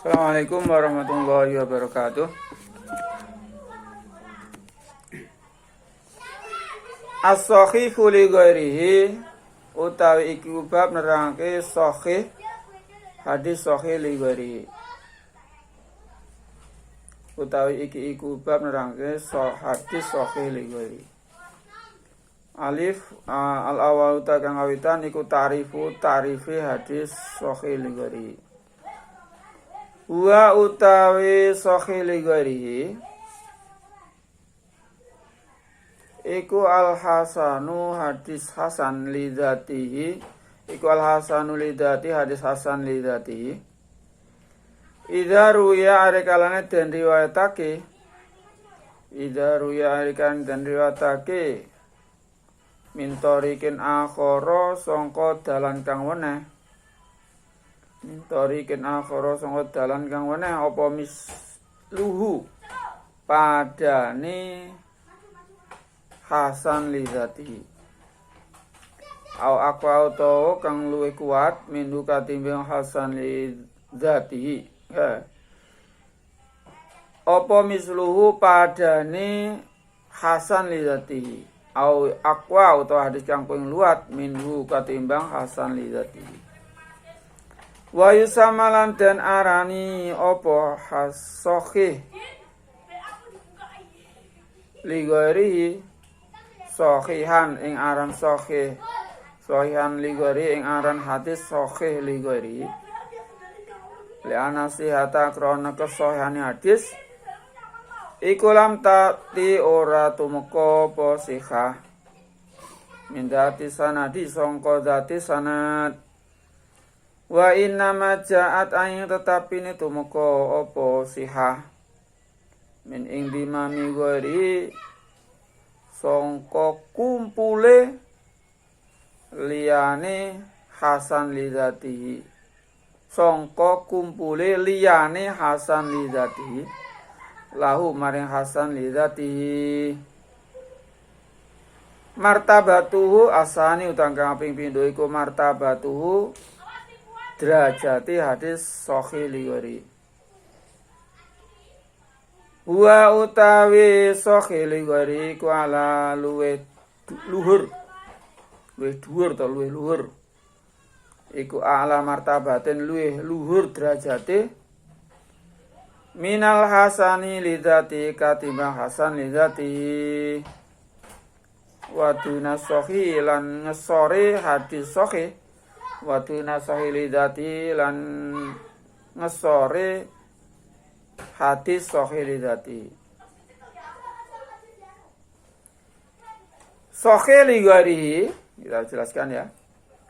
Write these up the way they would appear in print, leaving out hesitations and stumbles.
Assalamualaikum warahmatullahi wabarakatuh. As-sahihu li ghairihi utawi iki bab nerangke sahih hadis sahih li ghairihi. Utawi iki bab nerangke hadis sahih li ghairihi. Alif al-awwal kang awitan iku ta'rifi hadis sahih li ghairihi. Wa utawi sahih li ghairihi iku al-hasanu hadis hasan li dzatihi, iku al-hasanu li dzati hadis hasan li dzatihi. Idza ruya arikalane den riwayatake, idza ruya arikan den riwayatake min tariqin akhara sangka dalan kang weneh. Mintorikin akhara sangka dalan kang weneh apa misluhu padane hasan li dzatihi au aqwa utawa kang luwih kuat mindu katimbang hasan li dzatihi apa misluhu padane hasan li dzatihi au aqwa utawa hadis kang paling luwat mindu katimbang hasan li dzatihi. Wa yusamalan dan arani apa sahih li ghairihi sahihan ing aran sahih, sahihan li ghairihi ing aran hadis sahih li ghairihi li anasihata krana kesahihane hadis iku lam tati ora tumeka apa sihah mindati sanadi sangka dati sanad. Wa inna ma ja'at ayin tetapi ini tumeka apa sihah min ing dimami ghairi sangka kumpule liyane hasan li dzatihi, sangka kumpule liyane hasan li dzatihi lahu maring hasan li dzatihi. Martabatuhu asani utang kang ping pindho iku martabatuhu derajati hadis sahih li ghairi. Wa utawi sahih li ghairi ku ala luwih luhur, luwih dhuwur ta luwih luhur iku ala martabatin luwih luhur derajate minal hasani li dzati katimbang hasan li dzati. Wa duna sahih lan ngesore hadis sahih waduna sahih li dzati lan ngesore hadis sahih li dzati. Sahih li ghairihi kita jelaskan ya.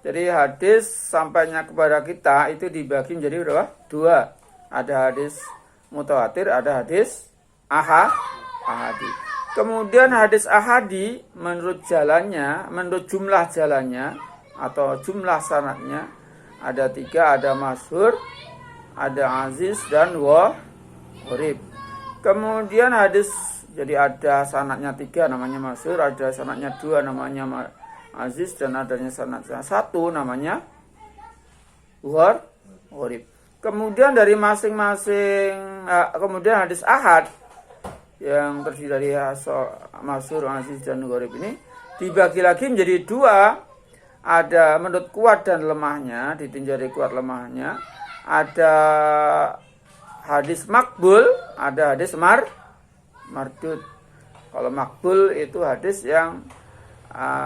Jadi hadis sampainya kepada kita itu dibagi menjadi berapa? Dua. Ada hadis mutawatir, ada hadis ahadi. Kemudian hadis ahadi menurut jalannya, menurut jumlah jalannya atau jumlah sanadnya ada 3, ada masyhur, ada aziz dan gharib. Kemudian hadis jadi ada sanadnya 3 namanya masyhur, ada sanadnya 2 namanya aziz dan adanya sanadnya 1 namanya gharib. Kemudian dari masing-masing kemudian hadis ahad yang terdiri dari masyhur, aziz dan gharib ini dibagi lagi menjadi 2. Ada menurut kuat dan lemahnya, ditinjau dari kuat lemahnya. Ada hadis makbul, ada hadis mardud. Kalau makbul itu hadis yang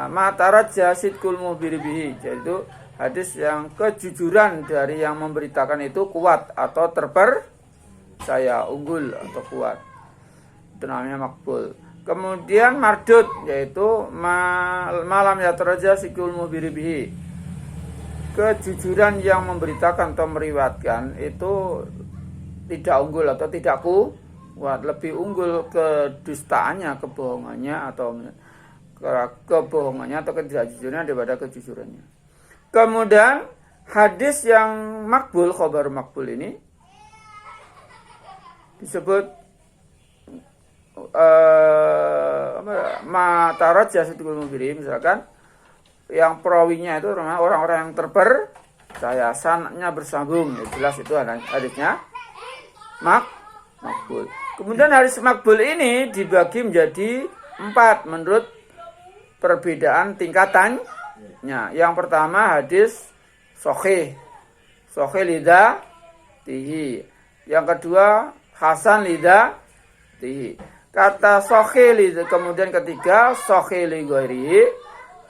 mataraja sidqul muhbir bihi, yaitu hadis yang kejujuran dari yang memberitakan itu kuat atau terpercaya, unggul atau kuat. Itu namanya makbul. Kemudian mardud yaitu malam yataraja sikul muhbir bihi, kejujuran yang memberitakan atau meriwayatkan itu tidak unggul atau tidak kuat, lebih unggul kedustaannya, kebohongannya atau ketidakjujurannya daripada kejujurannya. Kemudian hadis yang makbul, khobar makbul ini disebut matarat jasidul mubiri, misalkan yang perawinya itu orang-orang yang terpercaya, sanadnya bersambung, ya jelas itu hadisnya makbul. Kemudian hadis makbul ini dibagi menjadi 4 menurut perbedaan tingkatannya. Yang pertama hadis sahih lidatihi. Yang kedua hasan lidatihi. Kata sahih lidah, kemudian ketiga sahih li ghairihi,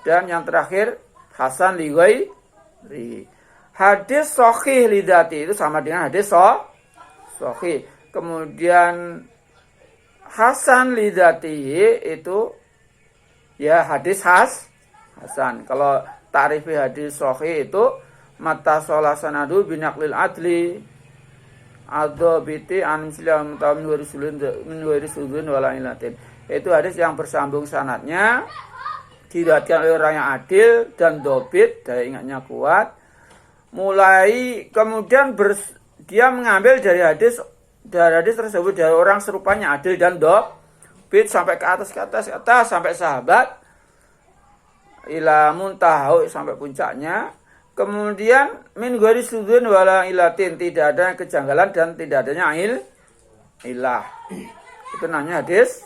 dan yang terakhir hasan li ghairihi. Hadis sahih lidati itu sama dengan hadis sahih. Kemudian hasan lidatihi itu ya hadis hasan. Kalau ta'rif hadis sahih itu mata sholah sanadu binaqlil adli adobiti ansilam tahun 2009 wala ilatin. Itu hadis yang bersambung sanadnya, diriwayatkan oleh orang yang adil dan dobit, daya ingatnya kuat. Mulai kemudian dia mengambil dari hadis tersebut dari orang serupanya adil dan dobit sampai ke atas sampai sahabat ila muntahu sampai puncaknya. Kemudian min ghairi sudun wala ilatin, tidak ada kejanggalan dan tidak adanya ilah. Itu namanya hadis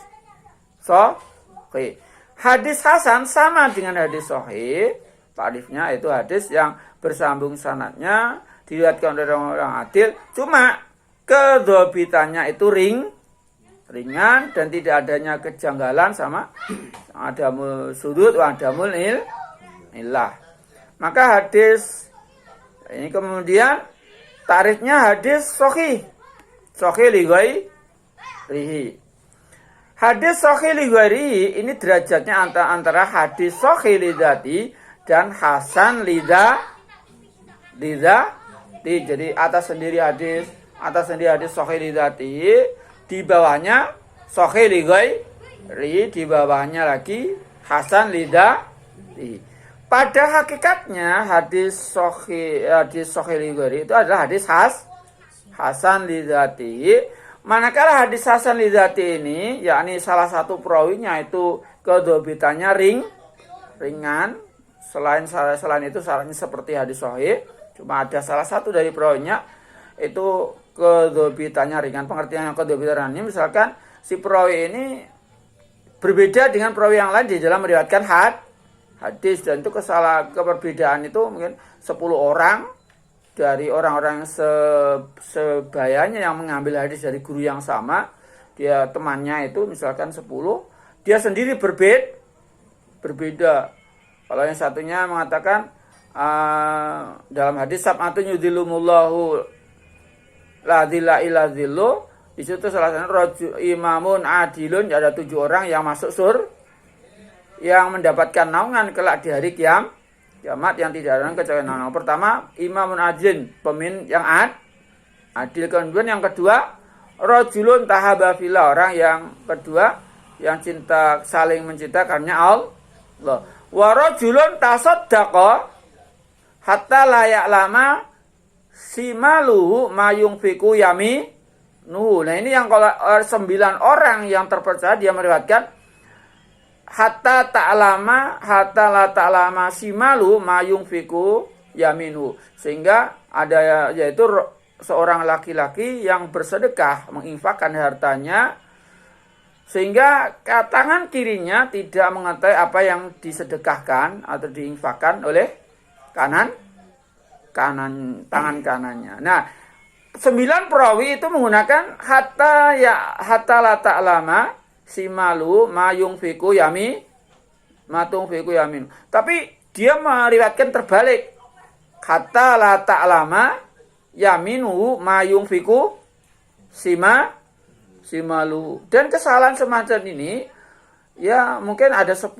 sahih. Hadis hasan sama dengan hadis sahih. Ta'rifnya itu hadis yang bersambung sanadnya, diriwayatkan oleh orang adil, cuma kedhobitannya itu ringan dan tidak adanya kejanggalan sama adamul sudud wa adamul ilah. Maka hadis ini kemudian tarifnya hadis sahih li ghairihi. Hadis sahih li ghairihi ini derajatnya antara hadis sahih lidati dan hasan lidati. Jadi atas sendiri hadis sahih lidati, di bawahnya sahih li ghairihi, di bawahnya lagi hasan lidati. Pada hakikatnya hadis sahih li ghairihi itu adalah hadis hasan lidati. Manakala hadis hasan lidati ini, yakni salah satu perawinya itu kedhobitannya ringan. Selain itu syaratnya seperti hadis sahih, cuma ada salah satu dari perawinya itu kedhobitannya ringan. Pengertian kedhobitan ini misalkan si perawi ini berbeda dengan perawi yang lain di dalam meriwayatkan hadis, dan itu keperbedaan itu mungkin 10 orang dari orang-orang yang sebayanya yang mengambil hadis dari guru yang sama. Dia temannya itu misalkan 10, dia sendiri berbeda. Kalau yang satunya mengatakan dalam hadis sab'atun yudhillumullahu la dhilla illa dhillu, di situ salah satu imamun adilun, ada 7 orang yang masuk yang mendapatkan naungan kelak di hari kiamat yang tidak ada kecuali naungan. Pertama, imamun adilun, pemimpin yang adil. Kemudian yang kedua, rajulun tahaba fillah, orang yang kedua yang saling mencinta karena Allah. Wa rajulun tasaddaqa hatta la ya'lama simaluhu ma yunfiqu yaminuhu. Nah, ini yang kalau 9 orang yang terpercaya dia meriwayatkan hatta la ta'lama simalu ma yunfiqu yaminu, sehingga ada yaitu seorang laki-laki yang bersedekah menginfakkan hartanya sehingga tangan kirinya tidak mengetahui apa yang disedekahkan atau diinfakkan oleh tangan kanannya. Nah, 9 perawi itu menggunakan hatta la ta'lama simalu ma yunfiqu yamin. Tapi dia meriwayatkan terbalik. Hatta la ta'lama yaminu ma yunfiqu simalu. Dan kesalahan semacam ini ya mungkin ada 10,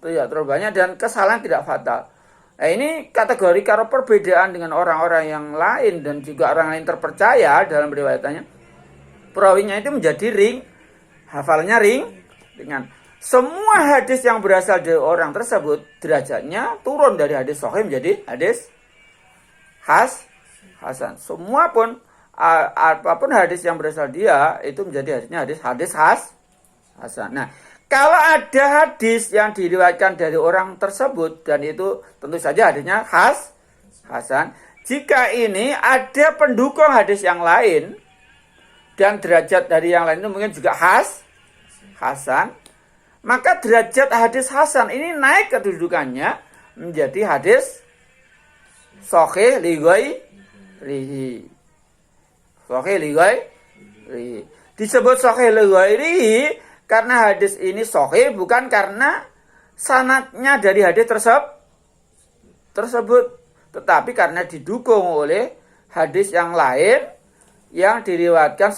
tidak terlalu banyak, dan kesalahan tidak fatal. Nah, ini kategori kalau perbedaan dengan orang-orang yang lain dan juga orang lain terpercaya dalam riwayatannya, perawinya itu menjadi hafalannya ringan. Semua hadis yang berasal dari orang tersebut derajatnya turun dari hadis sahih menjadi hadis hasan. Semua pun apapun hadis yang berasal dia itu menjadi hadis hasan. Nah, kalau ada hadis yang diriwayatkan dari orang tersebut dan itu tentu saja hadisnya hasan. Jika ini ada pendukung hadis yang lain, dan derajat dari yang lain itu mungkin juga hasan, maka derajat hadis hasan ini naik kedudukannya menjadi hadis sahih li ghairihi. Sahih li ghairihi. Disebut sahih li ghairihi karena hadis ini sahih bukan karena sanadnya dari hadis tersebut, tetapi karena didukung oleh hadis yang lain yang diriwayatkan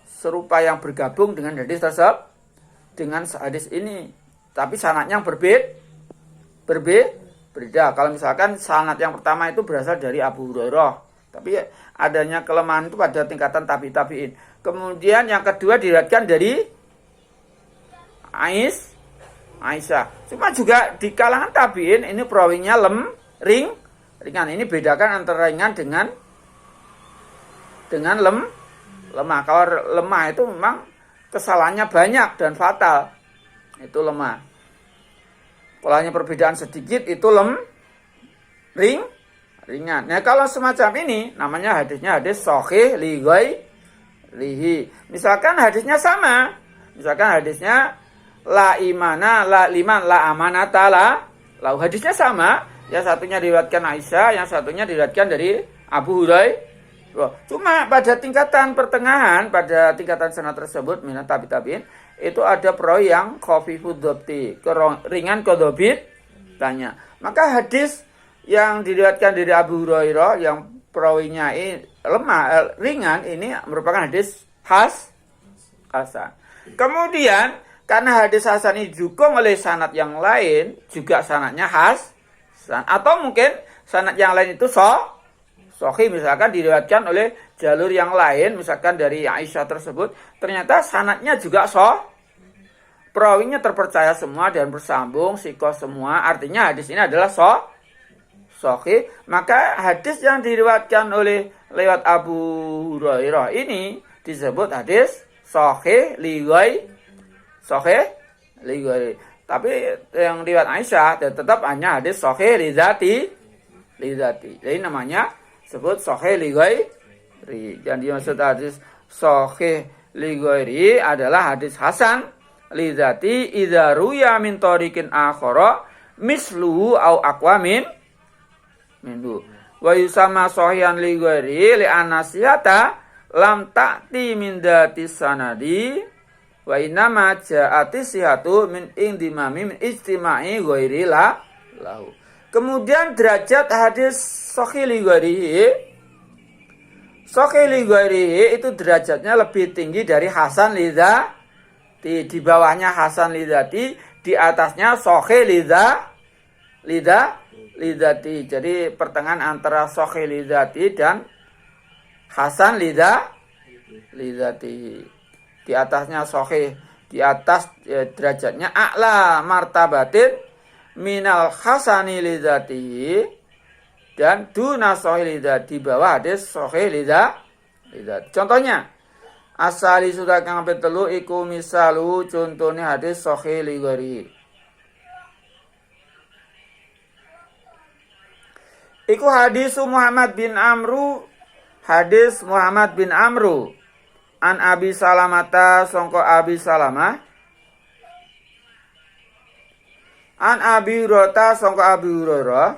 serupa yang bergabung dengan hadis tersebut, dengan hadis ini, tapi sanadnya yang berbeda. Kalau misalkan sanad yang pertama itu berasal dari Abu Hurairah, tapi adanya kelemahan itu pada tingkatan tabi'in. Kemudian yang kedua diriwayatkan dari Aisyah. Cuma juga di kalangan tabi'in ini perawinya ringan. Ini bedakan antara ringan dengan lemah. Kalau lemah itu memang kesalahannya banyak dan fatal. Itu lemah. Kalau hanya perbedaan sedikit itu ringan. Nah, kalau semacam ini namanya hadisnya hadis sahih li ghairihi. Misalkan hadisnya sama. Misalkan hadisnya la imana la liman la amanata la. Lalu hadisnya sama, yang satunya diriwayatkan Aisyah, yang satunya diriwayatkan dari Abu Hurairah. Cuma pada tingkatan pertengahan, pada tingkatan sanad tersebut minat tabi'in itu ada perawi yang khafifud dhabti, ringan kodobit tanya. Maka hadis yang diriwayatkan dari Abu Hurairah yang perawinya lemah ringan ini merupakan hadis hasan. Kemudian karena hadis hasan ini didukung oleh sanad yang lain, juga sanadnya hasan, atau mungkin sanad yang lain itu sahih, misalkan diriwayatkan oleh jalur yang lain, misalkan dari Aisyah tersebut, ternyata sanadnya juga perawinya terpercaya semua dan bersambung, sikoh semua, artinya hadis ini adalah sahih. Maka hadis yang diriwayatkan oleh lewat Abu Hurairah ini disebut hadis sahih li ghairihi. Tapi yang riwayat Aisyah tetap hanya hadis sahih li dzati. Jadi namanya sebut sahih li ghairihi. Yang dimaksud hadis sahih li ghairihi adalah hadis hasan li dzati idza ruya min tariqin akhara misluhu au aqwa minhu. Wa yusamma sahihan li ghairihi li anasiyata lam ta'ti min dzati sanadi wa innama ja'ati sihatu min indimami min ijtima'i ghairi lahu. Kemudian derajat hadis sahih li ghairihi itu derajatnya lebih tinggi dari hasan li dzati. Di bawahnya hasan li dzati, di atasnya sahih li dzati. Jadi pertengahan antara sahih li dzati dan hasan li dzati. Di atasnya sahih, di atas derajatnya a'la martabatin minal hasani li dzatihi, dan duna sahih li dzati, di bawah hadis sahih li dzati. Contohnya asali sudah kang petelu iku misalu contohnya hadis sahih li ghairihi. Iku hadis Muhammad bin Amru, hadis Muhammad bin Amru an Abi Salamata sangka Abi Salamah, an Abi Hurairah sangka Abi Hurairah,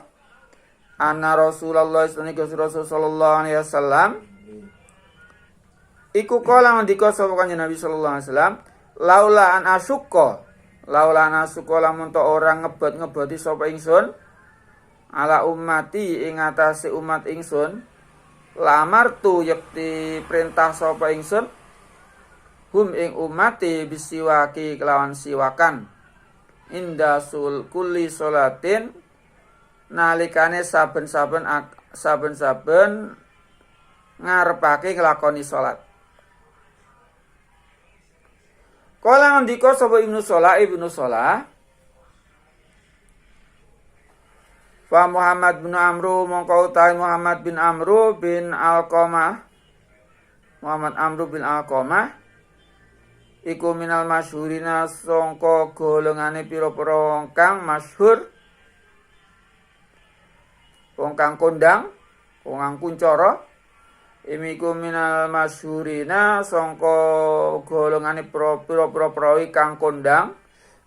anna Rasulullah sallallahu alaihi wasallam iku kala ngendika sapa kanjeng Nabi sallallahu alaihi wasallam, laula an asyukka lamun to orang ngebot-ngeboti sapa ingsun ala ummati ing atase umat ingsun, lamartu yakti perintah sapa ingsun hum ing ummati bisiwaki kelawan siwakan inda sul kulli salatin nalikane saben-saben ngarepake nglakoni salat. Kala ndika sapa Ibnu Shalah fa Muhammad bin Amru mongko utahe Muhammad bin Amru bin Alqamah, Muhammad Amru bin Alqamah iku minal masyhurina sangka golongane pira-pira wong kang masyhur, wong kang kondang, wong kang kuncara, imiku minal masyhurina sangka golongane pira-pira perawi kang kondang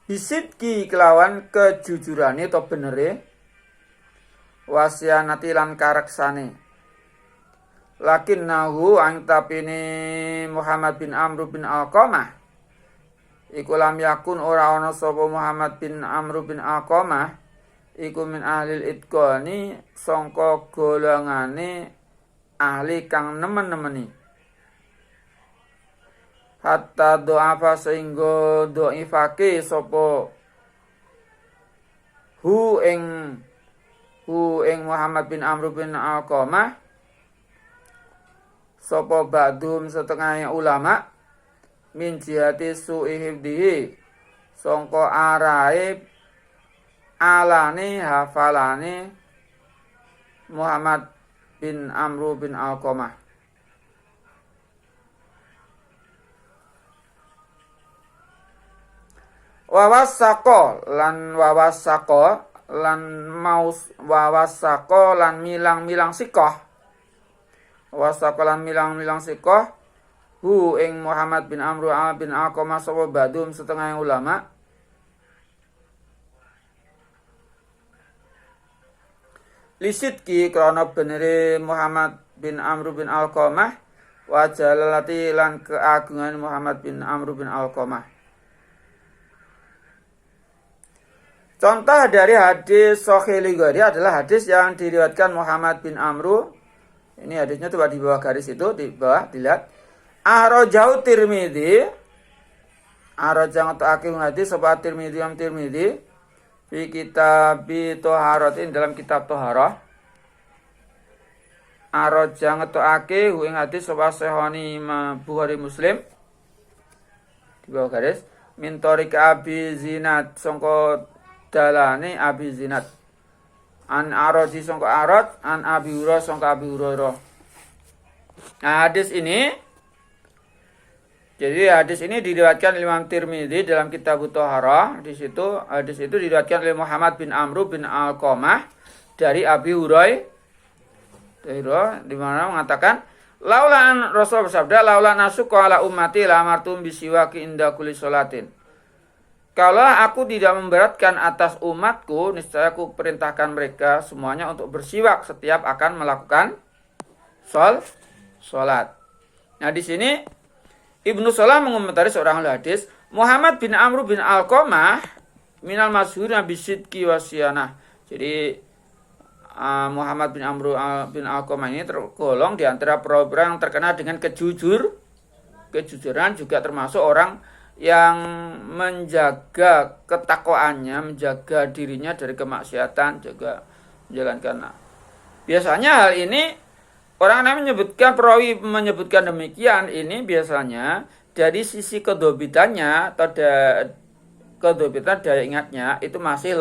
bisidki kelawan kejujurane atau benere wasyanati lan kareksane lakinnahu ang tapine Muhammad bin Amr bin Alqamah iku lam yakun ora ana sapa Muhammad bin Amr bin Alqamah iku min ahlil itqani sangka golongane ahli kang nemen-nemeni hatta do'afa sehingga do'ifake sapa hu ing Muhammad bin Amr bin Alqamah sapa ba'dum setengah ulama min jihati su'i hifdihi sangka arahe alane hafalane Muhammad bin Amr bin Alqamah. Wawasako lan milang-milang sikoh. Wawasako lan milang-milang sikoh hu ing Muhammad bin Amr bin Alqamah sapa badum setengah ulama. Lisidki krana benere Muhammad bin Amr bin Alqamah wa jalalati lan keagungan Muhammad bin Amr bin Alqamah. Contoh dari hadis Sahih Bukhari adalah hadis yang diriwayatkan Muhammad bin Amr. Ini hadisnya coba di bawah garis itu, di bawah dilihat. Arajau Tirmidzi. Arajang ta'aqib hadis sapa Tirmidzi fi kitab Thaharatin dalam kitab Thaharah. Arajang ta'aqib ing hadis sapa Sahihani Bukhari Muslim. Di bawah garis min tariq Abi Zinad sangka dalane Abi Zinad an Araji sangka Arad an Abi Hurairah sangka Abi Hurairah. Nah, hadis ini diriwayatkan Imam Tirmidzi dalam kitab Thaharah. Di situ hadis itu diriwayatkan oleh Muhammad bin Amr bin Alqamah dari Abi Hurairah di mana mengatakan laulan Rasul bersabda laulan nasuqa ala ummati la amartum bisiwaki inda kulli sholatin. Kalau aku tidak memberatkan atas umatku, niscaya aku perintahkan mereka semuanya untuk bersiwak setiap akan melakukan sholat. Nah, di sini Ibnu Salah mengomentari seorang hadis, Muhammad bin Amr bin Alqamah minal masyhurina bisidqi wasyanah. Jadi Muhammad bin Amr bin Alqamah ini tergolong di antara perawi yang terkenal dengan kejujuran, juga termasuk orang yang menjaga ketakwaannya, menjaga dirinya dari kemaksiatan, juga menjalankan. Biasanya hal ini orang yang menyebutkan, perawi menyebutkan demikian, ini biasanya dari sisi kedobitannya atau kedobitan daya ingatnya itu masih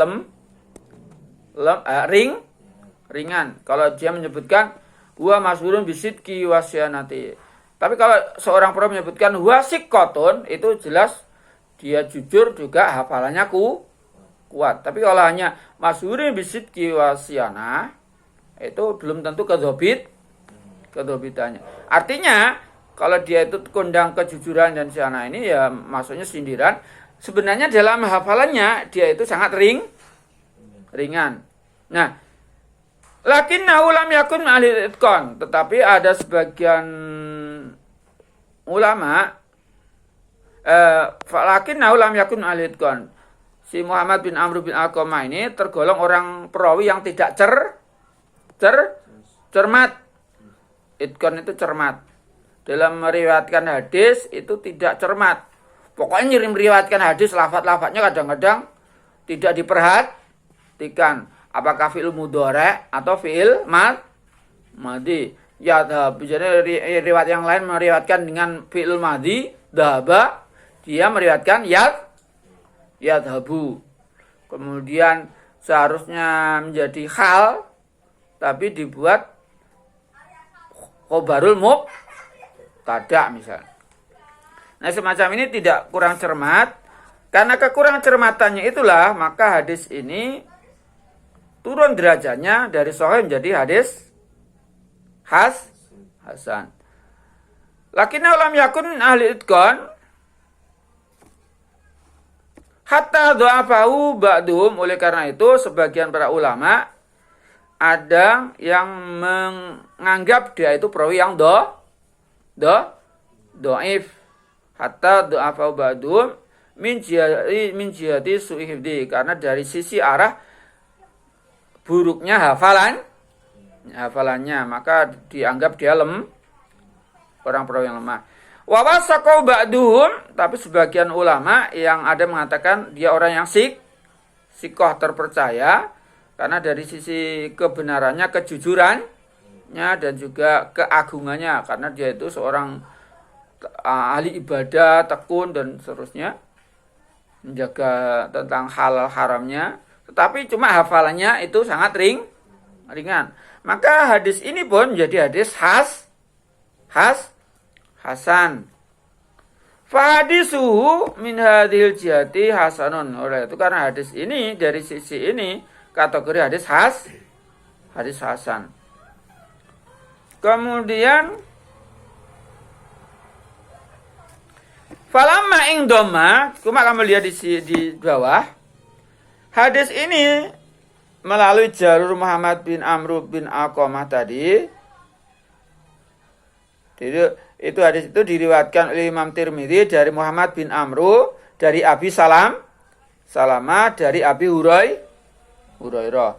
ringan. Kalau dia menyebutkan huwa masyhurun bisidqi wasyanati. Tapi kalau seorang perawi menyebutkan huwa siqatun, itu jelas dia jujur, juga hafalannya kuat. Tapi kalau hanya masyhurun bisidqi wasyanah, itu belum tentu kedobitannya. Artinya kalau dia itu kondang kejujuran dan syana ini ya maksudnya sindiran, sebenarnya dalam hafalannya dia itu sangat ringan. Nah, lakinnahu lam yakun ahli itqan, tetapi ada sebagian ulama lakinnahu lam yakun ahli itqan. Si Muhammad bin Amr bin Alqamah ini tergolong orang perawi yang tidak cermat. Itqan itu cermat. Dalam meriwayatkan hadis itu tidak cermat. Pokoknya meriwayatkan hadis, lafaz-lafaznya kadang-kadang tidak diperhatikan. Apakah fi'il mudhari' atau fi'il madhi. Ya, jadi riwayat yang lain meriwayatkan dengan fi'il madhi, dhahaba, dia meriwayatkan yadhabu. Kemudian seharusnya menjadi hal, tapi dibuat khobarul mubtada misalnya. Nah, semacam ini tidak kurang cermat. Karena kekurangan cermatannya itulah maka hadis ini turun derajatnya dari sahih menjadi hadis hasan. Lakinna lam yakun min ahli itqan hatta dha'afahu ba'duhum. Oleh karena itu sebagian para ulama ada yang menganggap dia itu perawi yang dhaif hatta dha'afahu ba'duhum min jihati su'i hifdzi, karena dari sisi arah buruknya hafalannya, maka dianggap dia orang perawi yang lemah. Wa wasaqau ba'duhum, tapi sebagian ulama yang ada mengatakan dia orang yang sikoh terpercaya, karena dari sisi kebenarannya, kejujurannya, dan juga keagungannya, karena dia itu seorang ahli ibadah, tekun, dan seterusnya, menjaga tentang halal haramnya, tetapi cuma hafalannya itu sangat ringan. Maka hadis ini pun menjadi hadis hasan. Fahadisuhu min hadhil jihati hasanun. Oleh itu karena hadis ini dari sisi ini kategori hadis hasan. Kemudian falamma ing dhamma, cuma kamu lihat di bawah. Hadis ini melalui jalur Muhammad bin Amr bin Alqamah tadi. Itu hadis itu diriwayatkan oleh Imam Tirmidzi dari Muhammad bin Amr dari Abi Salamah dari Abi Hurairah.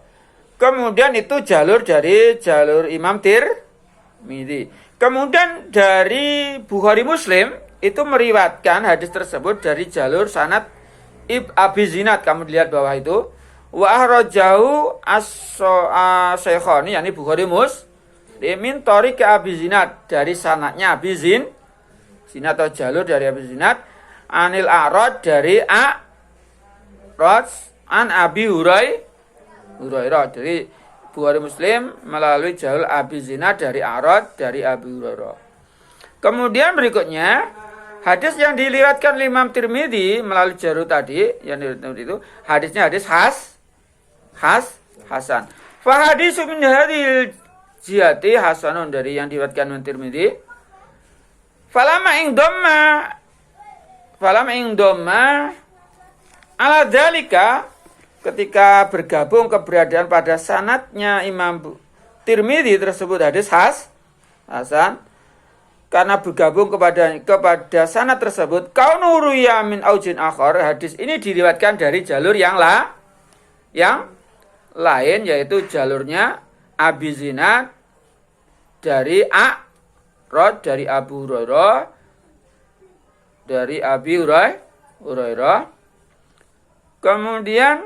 Kemudian itu jalur dari jalur Imam Tirmidzi. Kemudian dari Bukhari Muslim itu meriwayatkan hadis tersebut dari jalur sanad Abi Zinad. Kamu lihat bawah itu. Wa ahrajahu as-Shaykhani, yakni Bukhari min thariqi Abi Zinad, dari sanadnya Abi Zinad atau jalur dari Abi Zinad, anil A'raj dari A'raj an Abi Hurairah. Dari Bukhari Muslim melalui jalur Abi Zinad dari A'raj dari Abi Hurairah. Kemudian berikutnya hadis yang diriwayatkan oleh Imam Tirmidzi melalui jalur tadi yang itu hadisnya hadis hasan. Fa hadisu min hadhil jihati hasanun, dari yang diriwayatkan Imam Tirmidzi. Falama ing dhamma ala dzalika, ketika bergabung keberadaan pada sanadnya Imam Tirmidzi tersebut hadis hasan, karena bergabung kepada sanad tersebut kaunu ruya min aujin akhar, hadis ini diriwayatkan dari jalur yang lain, yaitu jalurnya Abi Zinad dari A'raj dari Abu Hurairah dari Abi Hurairah. Kemudian